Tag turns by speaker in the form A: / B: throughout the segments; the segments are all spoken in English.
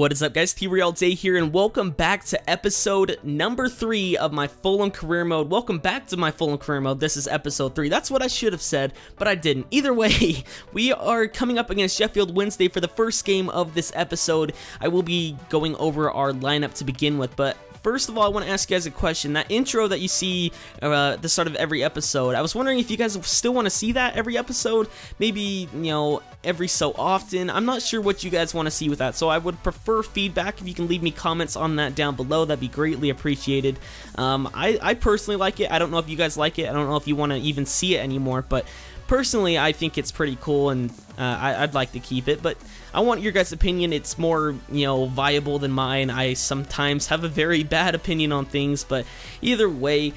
A: What is up, guys? TRayALLDay here, and welcome back to episode number 3 of my Fulham career mode. Welcome back to my Fulham career mode. This is episode 3. That's what I should have said, but I didn't. Either way, we are coming up against Sheffield Wednesday for the first game of this episode. I will be going over our lineup to begin with, but first of all, I want to ask you guys a question. That intro that you see at the start of every episode, I was wondering if you guys still want to see that every episode, maybe, you know, every so often. I'm not sure what you guys want to see with that, so I would prefer feedback. If you can leave me comments on that down below, that'd be greatly appreciated. I personally like it. I don't know if you guys like it. I don't know if you want to even see it anymore, but personally, I think it's pretty cool, and I'd like to keep it, but I want your guys' opinion. It's more, you know, viable than mine. I sometimes have a very bad opinion on things, but either way,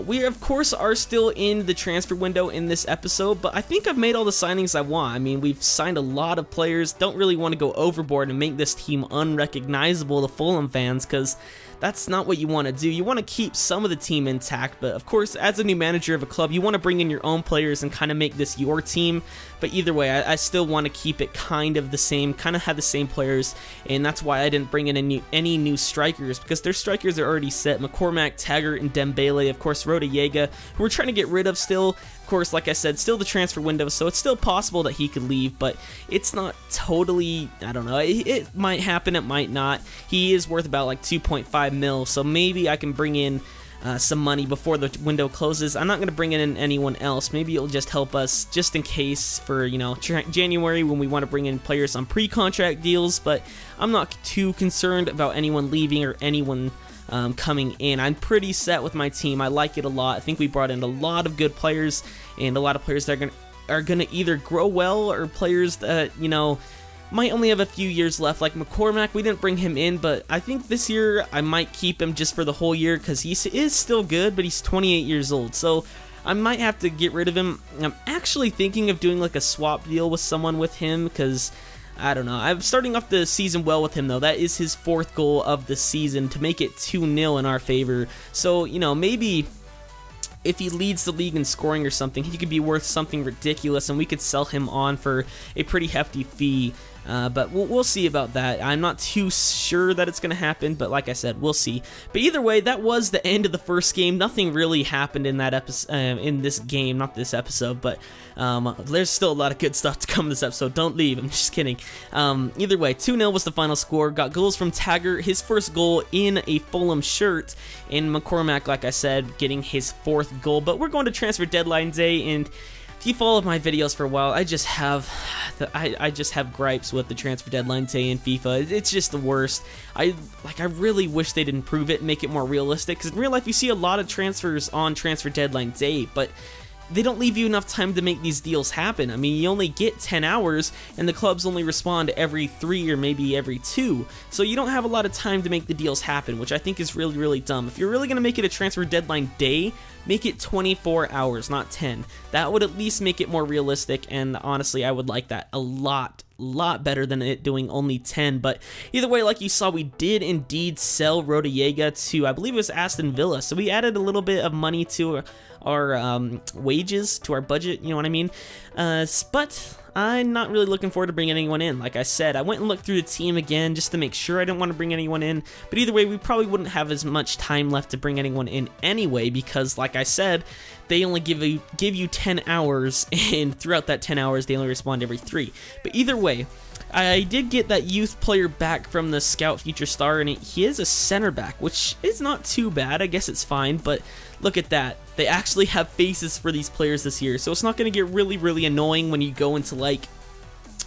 A: we of course are still in the transfer window in this episode, but I think I've made all the signings I want. I mean, we've signed a lot of players. Don't really want to go overboard and make this team unrecognizable to Fulham fans, because that's not what you want to do. You want to keep some of the team intact, but of course, as a new manager of a club, you want to bring in your own players and kind of make this your team. But either way, I still want to keep it kind of the same, kind of have the same players, and that's why I didn't bring in any new strikers, because their strikers are already set. McCormack, Taggart, and Dembele, of course, TRayALLDay, who we're trying to get rid of still. Of course, like I said, still the transfer window, so it's still possible that he could leave, but it's not totally, I don't know, it might happen, it might not. He is worth about like 2.5 mil, so maybe I can bring in some money before the window closes. I'm not going to bring in anyone else. Maybe it'll just help us just in case for, you know, January when we want to bring in players on pre-contract deals, but I'm not too concerned about anyone leaving or anyone coming in. I'm pretty set with my team. I like it a lot. I think we brought in a lot of good players, and a lot of players that are gonna either grow well, or players that, you know, might only have a few years left. Like McCormack, we didn't bring him in, but I think this year I might keep him just for the whole year, because he is still good, but he's 28 years old, so I might have to get rid of him. I'm actually thinking of doing like a swap deal with someone with him, because I don't know. I'm starting off the season well with him, though. That is his 4th goal of the season to make it 2-0 in our favor. So, you know, maybe if he leads the league in scoring or something, he could be worth something ridiculous, and we could sell him on for a pretty hefty fee. But we'll see about that. I'm not too sure that it's going to happen, but like I said, we'll see. But either way, that was the end of the first game. Nothing really happened in that in this game, not this episode, but there's still a lot of good stuff to come in this episode. Don't leave. I'm just kidding. Either way, 2-0 was the final score. Got goals from Taggart, his first goal in a Fulham shirt, and McCormack, like I said, getting his 4th goal. But we're going to transfer deadline day, and if you followed my videos for a while, I just have gripes with the transfer deadline day in FIFA. It's just the worst. I really wish they'd improve it and make it more realistic, because in real life you see a lot of transfers on transfer deadline day, but they don't leave you enough time to make these deals happen. I mean, you only get 10 hours, and the clubs only respond every 3 or maybe every 2, so you don't have a lot of time to make the deals happen, which I think is really, really dumb. If you're really going to make it a transfer deadline day, make it 24 hours, not 10. That would at least make it more realistic, and honestly, I would like that a lot better than it doing only 10. But either way, like you saw, we did indeed sell TRayALLDay to, I believe it was Aston Villa, so we added a little bit of money to our wages, to our budget, you know what I mean? But I'm not really looking forward to bringing anyone in. Like I said, I went and looked through the team again just to make sure I didn't want to bring anyone in, but either way, we probably wouldn't have as much time left to bring anyone in anyway, because like I said, they only give you 10 hours, and throughout that 10 hours, they only respond every 3. But either way, I did get that youth player back from the Scout Future Star, and he is a center back, which is not too bad. I guess it's fine, but look at that. They actually have faces for these players this year, so it's not going to get really, really annoying when you go into, like,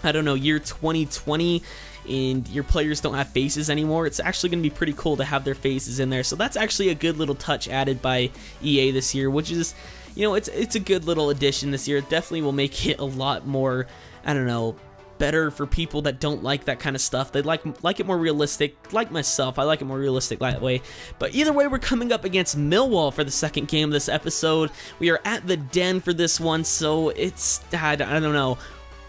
A: I don't know, year 2020, and your players don't have faces anymore. It's actually going to be pretty cool to have their faces in there, so that's actually a good little touch added by EA this year, which is, you know, it's a good little addition this year. It definitely will make it a lot more, I don't know, better for people that don't like that kind of stuff. They like it more realistic. Like myself, I like it more realistic that way. But either way, we're coming up against Millwall for the second game of this episode. We are at the Den for this one, so it's, I don't know.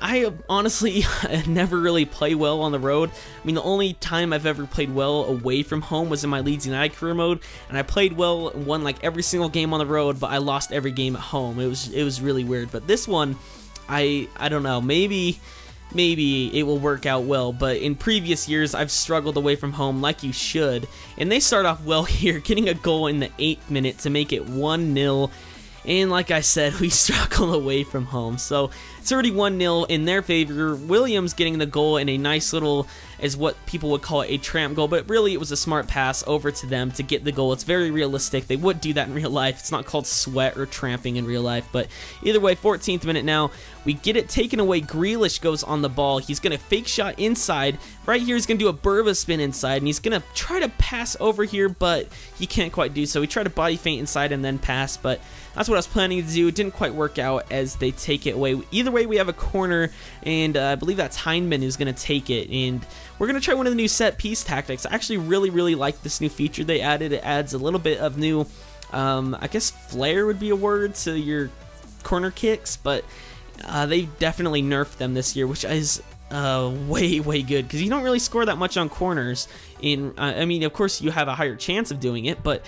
A: I honestly never really play well on the road. I mean, the only time I've ever played well away from home was in my Leeds United career mode, and I played well and won like every single game on the road, but I lost every game at home. It was really weird. But this one, I don't know, maybe maybe it will work out well, but in previous years I've struggled away from home like you should, and they start off well here, getting a goal in the 8th minute to make it 1-0. And like I said, we struggle away from home, so it's already 1-0 in their favor. Williams getting the goal in a nice little, as what people would call a tramp goal, but really it was a smart pass over to them to get the goal. It's very realistic. They would do that in real life. It's not called sweat or tramping in real life, but either way, 14th minute now, we get it taken away. Grealish goes on the ball. He's going to fake shot inside. Right here, he's going to do a Burba spin inside, and he's going to try to pass over here, but he can't quite do so. He tried to body feint inside and then pass, but that's what I was planning to do. It didn't quite work out as they take it away. Either way, we have a corner, and I believe that's Hindman who's going to take it, and we're going to try one of the new set piece tactics. I actually really like this new feature they added. It adds a little bit of new, I guess flair would be a word, to your corner kicks, but they definitely nerfed them this year, which is way good, because you don't really score that much on corners. I mean, of course you have a higher chance of doing it, but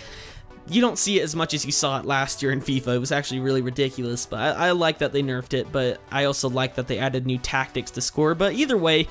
A: you don't see it as much as you saw it last year in FIFA. It was actually really ridiculous, but I like that they nerfed it, but I also like that they added new tactics to score. But either way,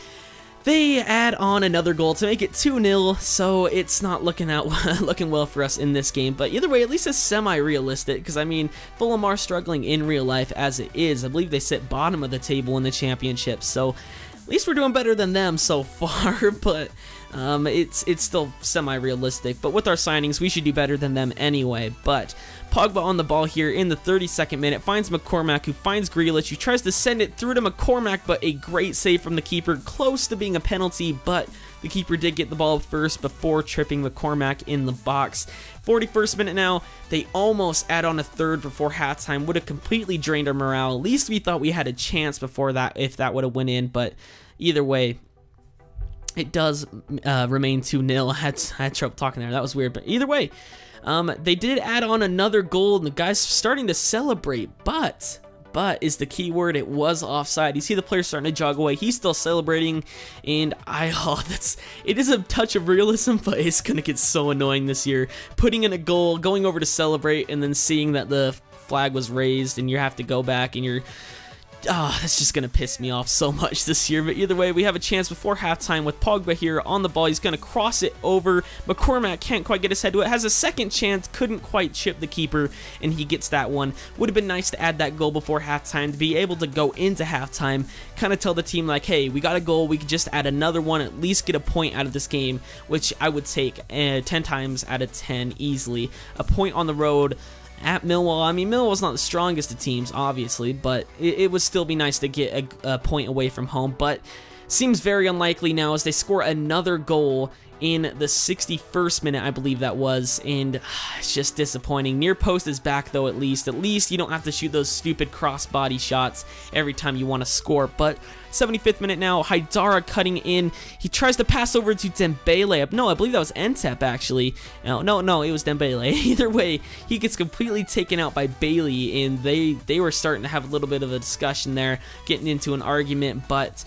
A: they add on another goal to make it 2-0, so it's not looking well for us in this game. But either way, at least it's semi-realistic, because I mean, Fulham are struggling in real life as it is. I believe they sit bottom of the table in the championship, so at least we're doing better than them so far, but it's still semi-realistic. But with our signings, we should do better than them anyway. But Pogba on the ball here in the 32nd minute, finds McCormack, who finds Grealish, who tries to send it through to McCormack, but a great save from the keeper, close to being a penalty, but the keeper did get the ball first before tripping McCormack in the box. 41st minute now, they almost add on a third before halftime, would have completely drained our morale. At least we thought we had a chance before that, if that would have went in, but either way, it does remain 2-0. I had trouble talking there. That was weird. But either way, they did add on another goal, and the guy's starting to celebrate. But is the key word. It was offside. You see the player starting to jog away. He's still celebrating, and it is a touch of realism, but it's going to get so annoying this year. Putting in a goal, going over to celebrate, and then seeing that the flag was raised, and you have to go back, and you're... that's just going to piss me off so much this year. But either way, we have a chance before halftime with Pogba here on the ball. He's going to cross it over. McCormack can't quite get his head to it. Has a second chance. Couldn't quite chip the keeper, and he gets that one. Would have been nice to add that goal before halftime, to be able to go into halftime, kind of tell the team, like, hey, we got a goal. We could just add another one, at least get a point out of this game, which I would take 10 times out of 10 easily. A point on the road at Millwall. I mean, Millwall's not the strongest of teams, obviously, but it would still be nice to get a point away from home. But seems very unlikely now as they score another goal in the 61st minute, I believe that was, and it's just disappointing. Near post is back, though, at least. At least you don't have to shoot those stupid cross-body shots every time you want to score. But 75th minute now, Haidara cutting in. He tries to pass over to Dembele. No, I believe that was Ntep, actually. No, it was Dembele. Either way, he gets completely taken out by Bailey, and they were starting to have a little bit of a discussion there, getting into an argument, but...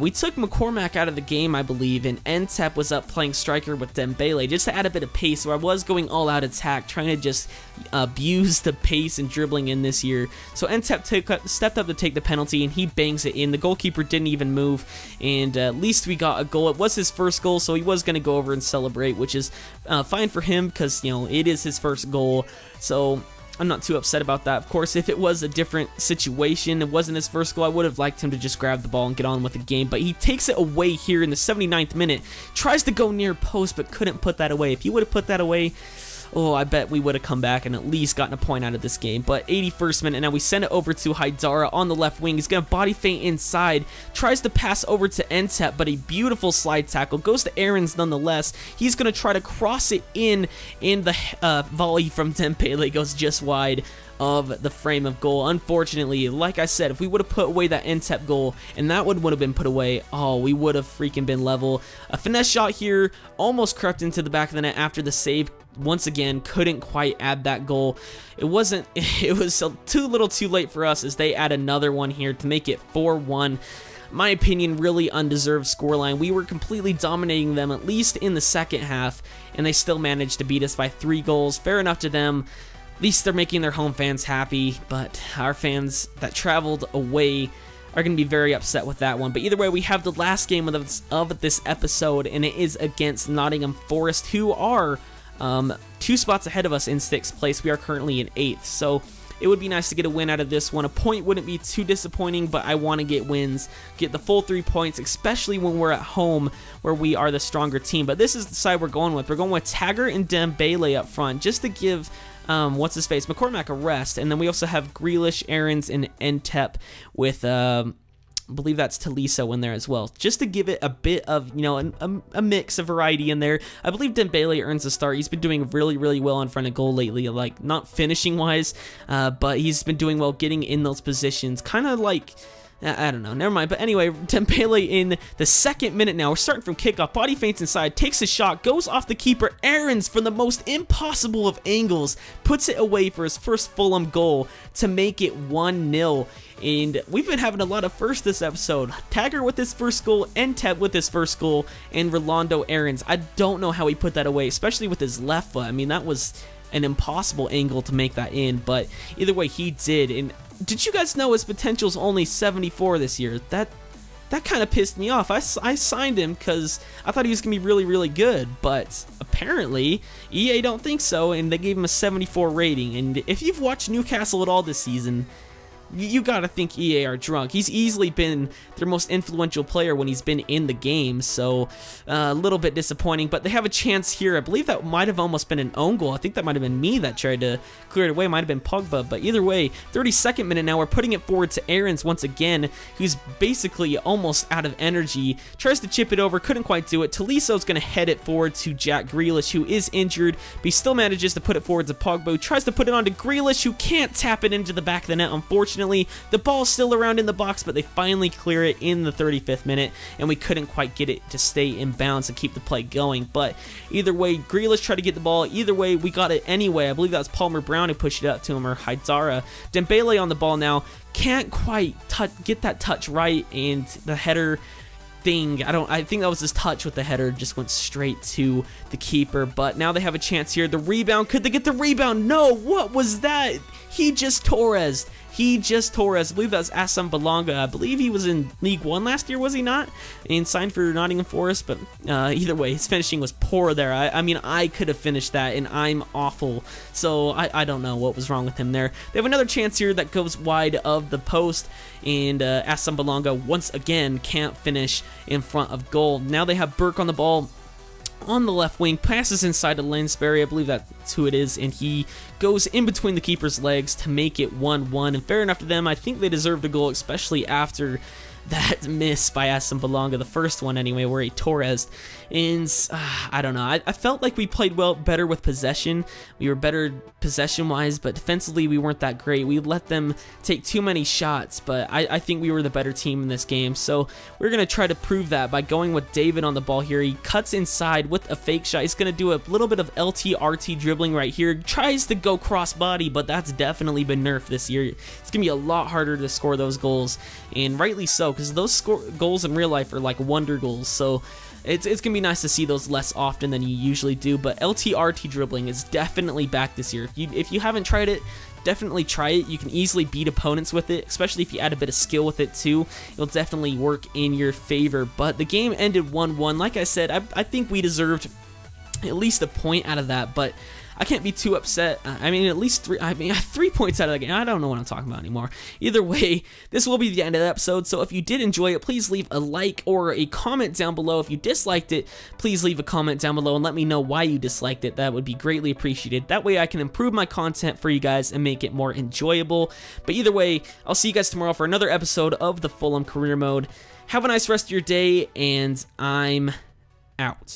A: we took McCormack out of the game, I believe, and Ntep was up playing striker with Dembele just to add a bit of pace, so I was going all-out attack, trying to just abuse the pace and dribbling in this year. So Ntep stepped up to take the penalty, and he bangs it in. The goalkeeper didn't even move, and at least we got a goal. It was his first goal, so he was going to go over and celebrate, which is fine for him because, you know, it is his first goal, so... I'm not too upset about that. Of course, if it was a different situation, it wasn't his first goal, I would have liked him to just grab the ball and get on with the game. But he takes it away here in the 79th minute, tries to go near post, but couldn't put that away. If he would have put that away, oh, I bet we would have come back and at least gotten a point out of this game. But 81st minute, and now we send it over to Haidara on the left wing. He's going to body feint inside, tries to pass over to Ntep, but a beautiful slide tackle. Goes to Aarons nonetheless. He's going to try to cross it in the volley from Dembele goes just wide of the frame of goal. Unfortunately, like I said, if we would have put away that Ntep goal and that would have been put away, oh, we would have freaking been level. A finesse shot here, almost crept into the back of the net after the save. Once again, couldn't quite add that goal. It was too little too late for us as they add another one here to make it 4-1. My opinion, really undeserved scoreline. We were completely dominating them, at least in the second half, and they still managed to beat us by 3 goals. Fair enough to them. At least they're making their home fans happy, but our fans that traveled away are going to be very upset with that one. But either way, we have the last game of this episode, and it is against Nottingham Forest, who are 2 spots ahead of us in 6th place. We are currently in 8th, so it would be nice to get a win out of this one. A point wouldn't be too disappointing, but I want to get wins, get the full 3 points, especially when we're at home where we are the stronger team. But this is the side we're going with. We're going with Taggart and Dembele up front, just to give what's-his-face, McCormack a rest. And then we also have Grealish, Aarons, and Entep with I believe that's Tolisso in there as well, just to give it a bit of, you know, a mix of variety in there. I believe Dembele earns a start. He's been doing really, really well in front of goal lately, like, not finishing-wise, but he's been doing well getting in those positions, kind of like, I don't know, never mind. But anyway, Dembele in the 2nd minute now. We're starting from kickoff. Body feints inside, takes a shot, goes off the keeper. Aarons, from the most impossible of angles, puts it away for his first Fulham goal to make it 1-0. And we've been having a lot of firsts this episode. Taggart with his first goal, Entep with his first goal, and Rolando Aarons. I don't know how he put that away, especially with his left foot. I mean, that was an impossible angle to make that in, but either way, he did. And did you guys know his potential's only 74 this year? That kind of pissed me off. I signed him because I thought he was going to be really, really good, but apparently EA don't think so, and they gave him a 74 rating. And if you've watched Newcastle at all this season, you gotta think EA are drunk. He's easily been their most influential player when he's been in the game, so a little bit disappointing, but they have a chance here. I believe that might have almost been an own goal. I think that might have been me that tried to clear it away. Might have been Pogba, but either way, 32nd minute now, we're putting it forward to Aarons once again, who's basically almost out of energy. Tries to chip it over, couldn't quite do it. Tolisso's gonna head it forward to Jack Grealish, who is injured, but he still manages to put it forward to Pogba, who tries to put it on to Grealish, who can't tap it into the back of the net, unfortunately. The ball's still around in the box, but they finally clear it in the 35th minute, and we couldn't quite get it to stay in bounds and keep the play going. But either way, Grealish tried to get the ball. Either way, we got it anyway. I believe that was Palmer Brown who pushed it up to him, or Haidara. Dembele on the ball now. Can't quite get that touch right, and the header thing, I think that was his touch with the header, just went straight to the keeper. But now they have a chance here. The rebound, could they get the rebound? No, what was that? He just Torresed. I believe that was Assam Balanga. I believe he was in League 1 last year, was he not? And signed for Nottingham Forest, but either way, his finishing was poor there. I mean, I could have finished that, and I'm awful. So I don't know what was wrong with him there. They have another chance here that goes wide of the post, and Assam Balanga once again can't finish in front of goal. Now they have Burke on the ball on the left wing, passes inside to Lansbury, I believe that's who it is, and he goes in between the keeper's legs to make it 1-1, and fair enough to them. I think they deserved a goal, especially after that miss by Assam Balanga, the first one anyway, where he Torresed. And I don't know, I felt like we played better with possession. We were better possession-wise, but defensively we weren't that great. We let them take too many shots, but I think we were the better team in this game. So we're going to try to prove that by going with David on the ball here. He cuts inside with a fake shot. He's going to do a little bit of LT-RT dribbling right here. Tries to go cross-body, but that's definitely been nerfed this year. It's going to be a lot harder to score those goals, and rightly so, because those goals in real life are like wonder goals, so it's going to be nice to see those less often than you usually do. But LT-RT dribbling is definitely back this year. If you haven't tried it, definitely try it. You can easily beat opponents with it, especially if you add a bit of skill with it too. It'll definitely work in your favor. But the game ended 1-1. Like I said, I think we deserved at least a point out of that, but I can't be too upset. I mean, at least 3 points out of the game. I don't know what I'm talking about anymore. Either way, this will be the end of the episode, so if you did enjoy it, please leave a like or a comment down below. If you disliked it, please leave a comment down below and let me know why you disliked it. That would be greatly appreciated. That way I can improve my content for you guys and make it more enjoyable. But either way, I'll see you guys tomorrow for another episode of the Fulham Career Mode. Have a nice rest of your day, and I'm out.